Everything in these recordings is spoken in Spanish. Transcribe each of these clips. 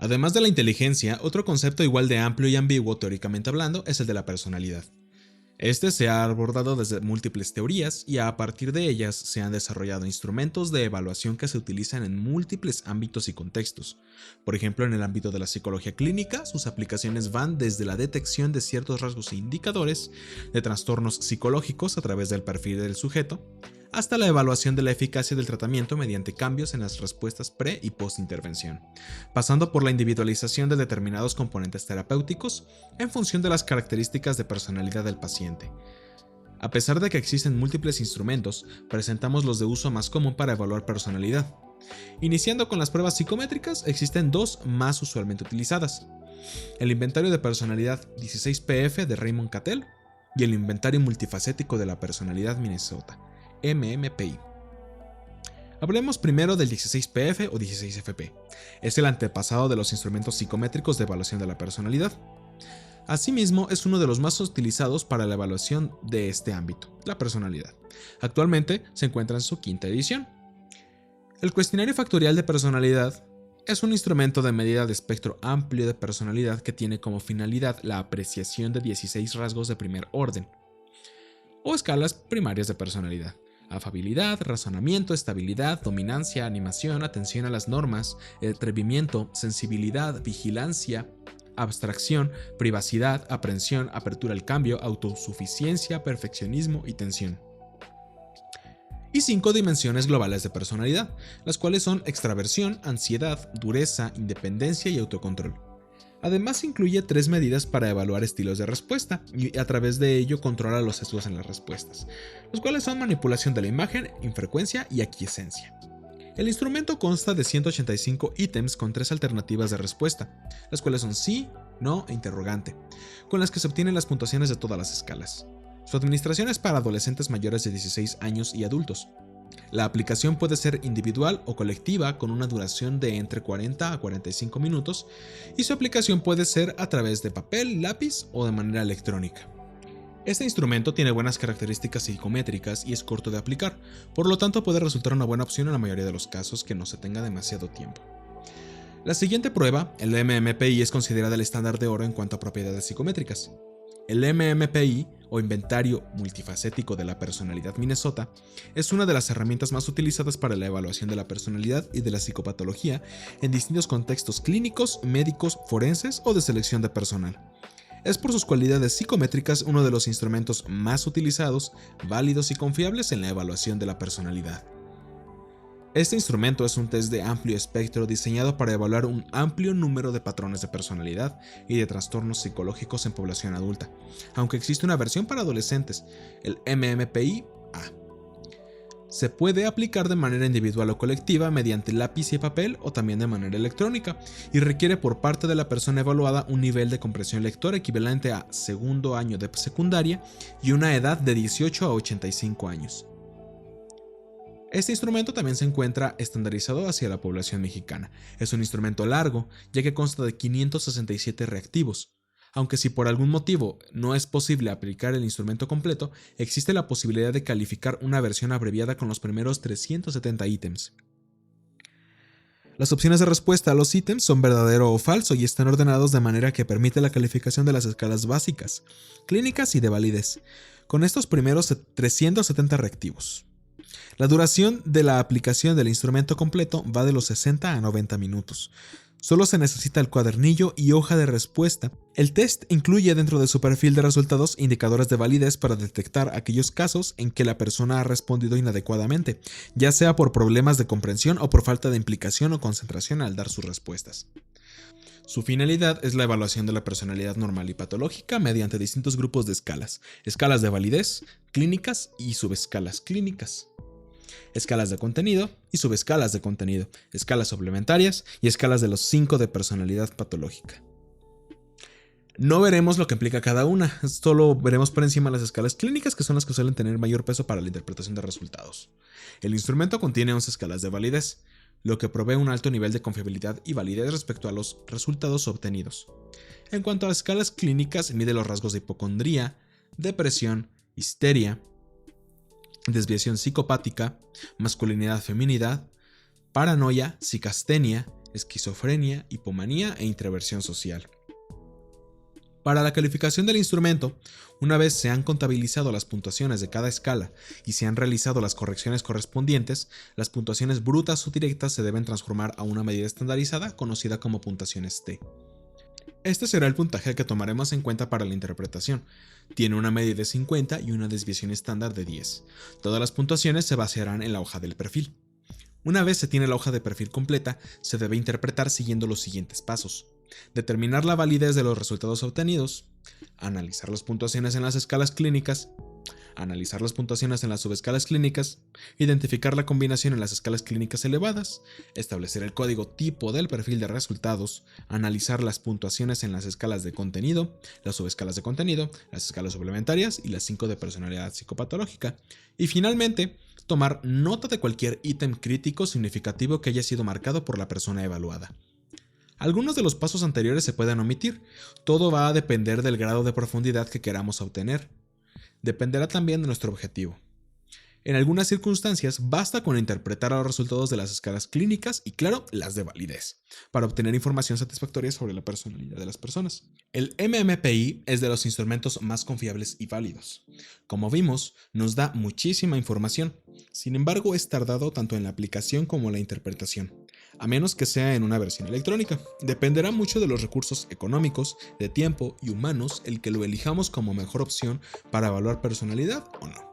Además de la inteligencia, otro concepto igual de amplio y ambiguo teóricamente hablando es el de la personalidad. Este se ha abordado desde múltiples teorías y a partir de ellas se han desarrollado instrumentos de evaluación que se utilizan en múltiples ámbitos y contextos. Por ejemplo, en el ámbito de la psicología clínica, sus aplicaciones van desde la detección de ciertos rasgos e indicadores de trastornos psicológicos a través del perfil del sujeto, hasta la evaluación de la eficacia del tratamiento mediante cambios en las respuestas pre y post intervención, pasando por la individualización de determinados componentes terapéuticos en función de las características de personalidad del paciente. A pesar de que existen múltiples instrumentos, presentamos los de uso más común para evaluar personalidad. Iniciando con las pruebas psicométricas, existen dos más usualmente utilizadas: el inventario de personalidad 16PF de Raymond Cattell y el inventario multifacético de la personalidad Minnesota, MMPI. Hablemos primero del 16PF o 16FP. Es el antepasado de los instrumentos psicométricos de evaluación de la personalidad. Asimismo, es uno de los más utilizados para la evaluación de este ámbito, la personalidad. Actualmente se encuentra en su quinta edición. El cuestionario factorial de personalidad es un instrumento de medida de espectro amplio de personalidad que tiene como finalidad la apreciación de 16 rasgos de primer orden, o escalas primarias de personalidad: afabilidad, razonamiento, estabilidad, dominancia, animación, atención a las normas, atrevimiento, sensibilidad, vigilancia, abstracción, privacidad, aprensión, apertura al cambio, autosuficiencia, perfeccionismo y tensión. Y 5 dimensiones globales de personalidad, las cuales son extraversión, ansiedad, dureza, independencia y autocontrol. Además incluye 3 medidas para evaluar estilos de respuesta y a través de ello controla los sesgos en las respuestas, los cuales son manipulación de la imagen, infrecuencia y aquiescencia. El instrumento consta de 185 ítems con 3 alternativas de respuesta, las cuales son sí, no e interrogante, con las que se obtienen las puntuaciones de todas las escalas. Su administración es para adolescentes mayores de 16 años y adultos. La aplicación puede ser individual o colectiva con una duración de entre 40 a 45 minutos y su aplicación puede ser a través de papel, lápiz o de manera electrónica. Este instrumento tiene buenas características psicométricas y es corto de aplicar, por lo tanto puede resultar una buena opción en la mayoría de los casos que no se tenga demasiado tiempo. La siguiente prueba, el MMPI, es considerada el estándar de oro en cuanto a propiedades psicométricas. El MMPI, o Inventario Multifacético de la Personalidad Minnesota, es una de las herramientas más utilizadas para la evaluación de la personalidad y de la psicopatología en distintos contextos clínicos, médicos, forenses o de selección de personal. Es por sus cualidades psicométricas uno de los instrumentos más utilizados, válidos y confiables en la evaluación de la personalidad. Este instrumento es un test de amplio espectro diseñado para evaluar un amplio número de patrones de personalidad y de trastornos psicológicos en población adulta, aunque existe una versión para adolescentes, el MMPI-A. Se puede aplicar de manera individual o colectiva mediante lápiz y papel o también de manera electrónica, y requiere por parte de la persona evaluada un nivel de comprensión lectora equivalente a segundo año de secundaria y una edad de 18 a 85 años. Este instrumento también se encuentra estandarizado hacia la población mexicana. Es un instrumento largo, ya que consta de 567 reactivos. Aunque si por algún motivo no es posible aplicar el instrumento completo, existe la posibilidad de calificar una versión abreviada con los primeros 370 ítems. Las opciones de respuesta a los ítems son verdadero o falso y están ordenados de manera que permite la calificación de las escalas básicas, clínicas y de validez, con estos primeros 370 reactivos. La duración de la aplicación del instrumento completo va de los 60 a 90 minutos. Solo se necesita el cuadernillo y hoja de respuesta. El test incluye dentro de su perfil de resultados indicadores de validez para detectar aquellos casos en que la persona ha respondido inadecuadamente, ya sea por problemas de comprensión o por falta de implicación o concentración al dar sus respuestas. Su finalidad es la evaluación de la personalidad normal y patológica mediante distintos grupos de escalas de validez, clínicas y subescalas clínicas, escalas de contenido y subescalas de contenido, escalas suplementarias y escalas de los 5 de personalidad patológica. No veremos lo que implica cada una, solo veremos por encima las escalas clínicas, que son las que suelen tener mayor peso para la interpretación de resultados. El instrumento contiene 11 escalas de validez, lo que provee un alto nivel de confiabilidad y validez respecto a los resultados obtenidos. En cuanto a las escalas clínicas, mide los rasgos de hipocondría, depresión, histeria, desviación psicopática, masculinidad-feminidad, paranoia, psicastenia, esquizofrenia, hipomanía e introversión social. Para la calificación del instrumento, una vez se han contabilizado las puntuaciones de cada escala y se han realizado las correcciones correspondientes, las puntuaciones brutas o directas se deben transformar a una medida estandarizada conocida como puntuaciones T. Este será el puntaje que tomaremos en cuenta para la interpretación. Tiene una media de 50 y una desviación estándar de 10. Todas las puntuaciones se basarán en la hoja del perfil. Una vez se tiene la hoja de perfil completa, se debe interpretar siguiendo los siguientes pasos. Determinar la validez de los resultados obtenidos, analizar las puntuaciones en las escalas clínicas, analizar las puntuaciones en las subescalas clínicas, identificar la combinación en las escalas clínicas elevadas, establecer el código tipo del perfil de resultados, analizar las puntuaciones en las escalas de contenido, las subescalas de contenido, las escalas suplementarias y las 5 de personalidad psicopatológica, y finalmente, tomar nota de cualquier ítem crítico significativo que haya sido marcado por la persona evaluada. Algunos de los pasos anteriores se pueden omitir, todo va a depender del grado de profundidad que queramos obtener. Dependerá también de nuestro objetivo. En algunas circunstancias basta con interpretar los resultados de las escalas clínicas y, claro, las de validez, para obtener información satisfactoria sobre la personalidad de las personas. El MMPI es de los instrumentos más confiables y válidos. Como vimos, nos da muchísima información, sin embargo es tardado tanto en la aplicación como en la interpretación, a menos que sea en una versión electrónica. Dependerá mucho de los recursos económicos, de tiempo y humanos el que lo elijamos como mejor opción para evaluar personalidad o no.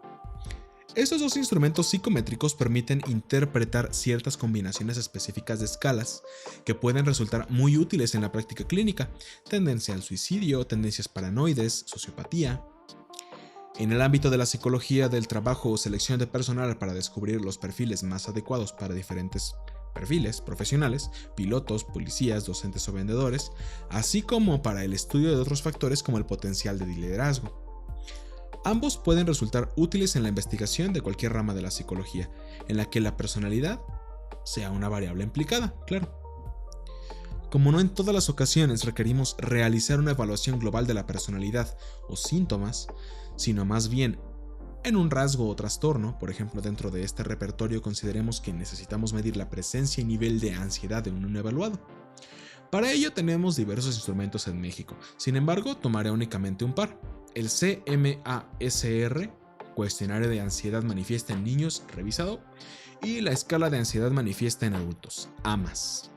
Estos dos instrumentos psicométricos permiten interpretar ciertas combinaciones específicas de escalas que pueden resultar muy útiles en la práctica clínica: tendencia al suicidio, tendencias paranoides, sociopatía. En el ámbito de la psicología del trabajo o selección de personal para descubrir los perfiles más adecuados para diferentes perfiles profesionales, pilotos, policías, docentes o vendedores, así como para el estudio de otros factores como el potencial de liderazgo. Ambos pueden resultar útiles en la investigación de cualquier rama de la psicología, en la que la personalidad sea una variable implicada, claro. Como no en todas las ocasiones requerimos realizar una evaluación global de la personalidad o síntomas, sino más bien en un rasgo o trastorno, por ejemplo, dentro de este repertorio consideremos que necesitamos medir la presencia y nivel de ansiedad de un evaluado. Para ello tenemos diversos instrumentos en México, sin embargo tomaré únicamente un par. El CMASR, cuestionario de ansiedad manifiesta en niños revisado, y la escala de ansiedad manifiesta en adultos, AMAS.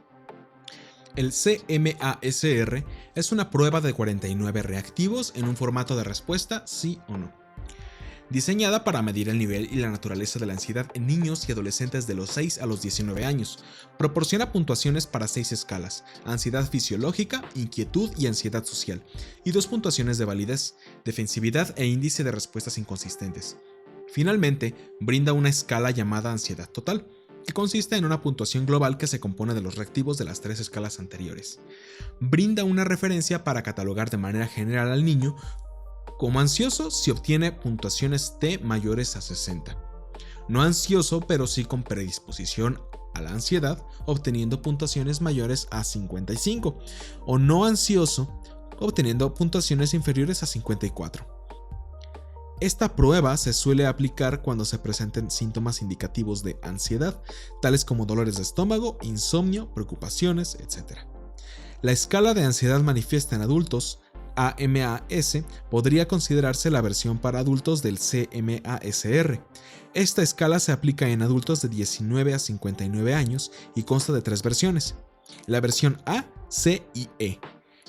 El CMASR es una prueba de 49 reactivos en un formato de respuesta sí o no, diseñada para medir el nivel y la naturaleza de la ansiedad en niños y adolescentes de los 6 a los 19 años. Proporciona puntuaciones para 6 escalas: ansiedad fisiológica, inquietud y ansiedad social, y 2 puntuaciones de validez, defensividad e índice de respuestas inconsistentes. Finalmente, brinda una escala llamada ansiedad total, que consiste en una puntuación global que se compone de los reactivos de las 3 escalas anteriores. Brinda una referencia para catalogar de manera general al niño como ansioso si obtiene puntuaciones T mayores a 60. No ansioso, pero sí con predisposición a la ansiedad, obteniendo puntuaciones mayores a 55. O no ansioso, obteniendo puntuaciones inferiores a 54. Esta prueba se suele aplicar cuando se presenten síntomas indicativos de ansiedad, tales como dolores de estómago, insomnio, preocupaciones, etc. La escala de ansiedad manifiesta en adultos, AMAS, podría considerarse la versión para adultos del CMASR. Esta escala se aplica en adultos de 19 a 59 años y consta de 3 versiones: la versión A, C y E.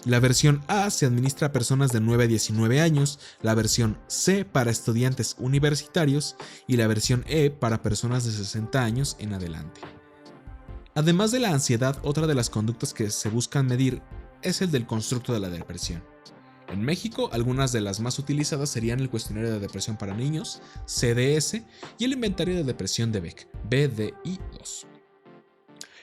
La versión A se administra a personas de 9 a 19 años, la versión C para estudiantes universitarios y la versión E para personas de 60 años en adelante. Además de la ansiedad, otra de las conductas que se buscan medir es el del constructo de la depresión. En México, algunas de las más utilizadas serían el cuestionario de depresión para niños, CDS, y el inventario de depresión de Beck, BDI-2.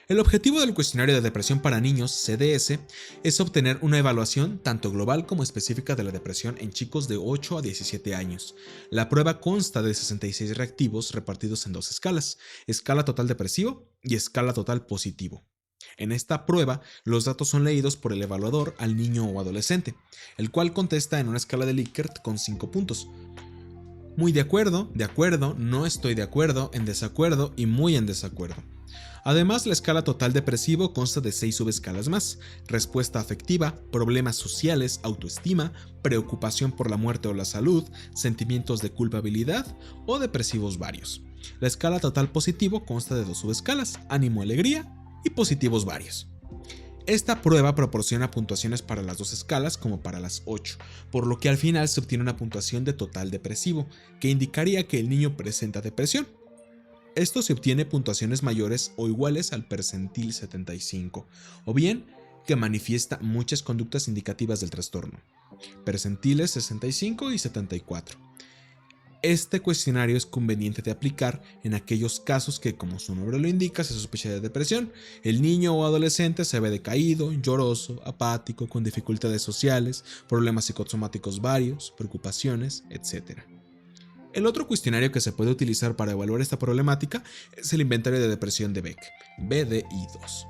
El objetivo del cuestionario de depresión para niños, CDS, es obtener una evaluación tanto global como específica de la depresión en chicos de 8 a 17 años. La prueba consta de 66 reactivos repartidos en 2 escalas: escala total depresivo y escala total positivo. En esta prueba, los datos son leídos por el evaluador al niño o adolescente, el cual contesta en una escala de Likert con 5 puntos. Muy de acuerdo, no estoy de acuerdo, en desacuerdo y muy en desacuerdo. Además, la escala total depresivo consta de 6 subescalas más: respuesta afectiva, problemas sociales, autoestima, preocupación por la muerte o la salud, sentimientos de culpabilidad o depresivos varios. La escala total positivo consta de 2 subescalas: ánimo, alegría y positivos varios. Esta prueba proporciona puntuaciones para las 2 escalas como para las 8, por lo que al final se obtiene una puntuación de total depresivo, que indicaría que el niño presenta depresión. Esto se obtiene puntuaciones mayores o iguales al percentil 75, o bien que manifiesta muchas conductas indicativas del trastorno, percentiles 65 y 74. Este cuestionario es conveniente de aplicar en aquellos casos que, como su nombre lo indica, se sospecha de depresión. El niño o adolescente se ve decaído, lloroso, apático, con dificultades sociales, problemas psicosomáticos varios, preocupaciones, etc. El otro cuestionario que se puede utilizar para evaluar esta problemática es el inventario de depresión de Beck, BDI-2.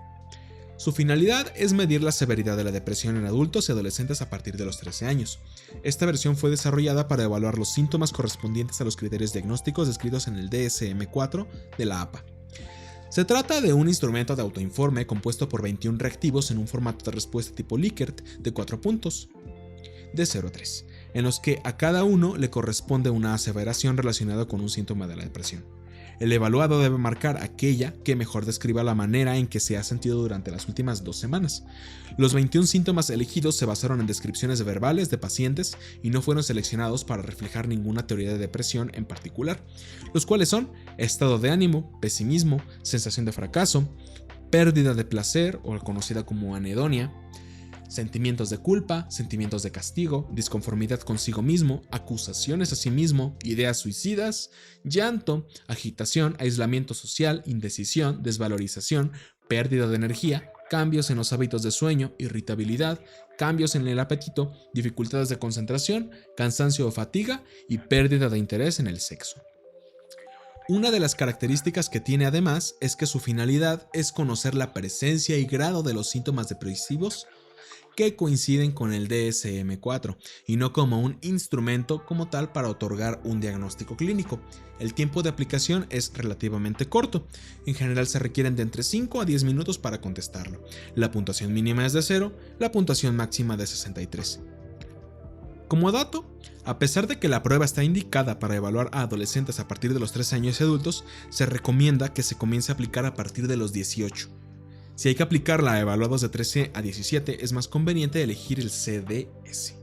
Su finalidad es medir la severidad de la depresión en adultos y adolescentes a partir de los 13 años. Esta versión fue desarrollada para evaluar los síntomas correspondientes a los criterios diagnósticos descritos en el DSM-4 de la APA. Se trata de un instrumento de autoinforme compuesto por 21 reactivos en un formato de respuesta tipo Likert de 4 puntos, de 0 a 3, en los que a cada uno le corresponde una aseveración relacionada con un síntoma de la depresión. El evaluado debe marcar aquella que mejor describa la manera en que se ha sentido durante las últimas 2 semanas. Los 21 síntomas elegidos se basaron en descripciones verbales de pacientes y no fueron seleccionados para reflejar ninguna teoría de depresión en particular, los cuales son estado de ánimo, pesimismo, sensación de fracaso, pérdida de placer o conocida como anedonia, sentimientos de culpa, sentimientos de castigo, disconformidad consigo mismo, acusaciones a sí mismo, ideas suicidas, llanto, agitación, aislamiento social, indecisión, desvalorización, pérdida de energía, cambios en los hábitos de sueño, irritabilidad, cambios en el apetito, dificultades de concentración, cansancio o fatiga y pérdida de interés en el sexo. Una de las características que tiene además es que su finalidad es conocer la presencia y grado de los síntomas depresivos que coinciden con el DSM-4 y no como un instrumento como tal para otorgar un diagnóstico clínico. El tiempo de aplicación es relativamente corto, en general se requieren de entre 5 a 10 minutos para contestarlo. La puntuación mínima es de 0, la puntuación máxima de 63. Como dato, a pesar de que la prueba está indicada para evaluar a adolescentes a partir de los 13 años y adultos, se recomienda que se comience a aplicar a partir de los 18. Si hay que aplicarla a evaluados de 13 a 17, es más conveniente elegir el CDS.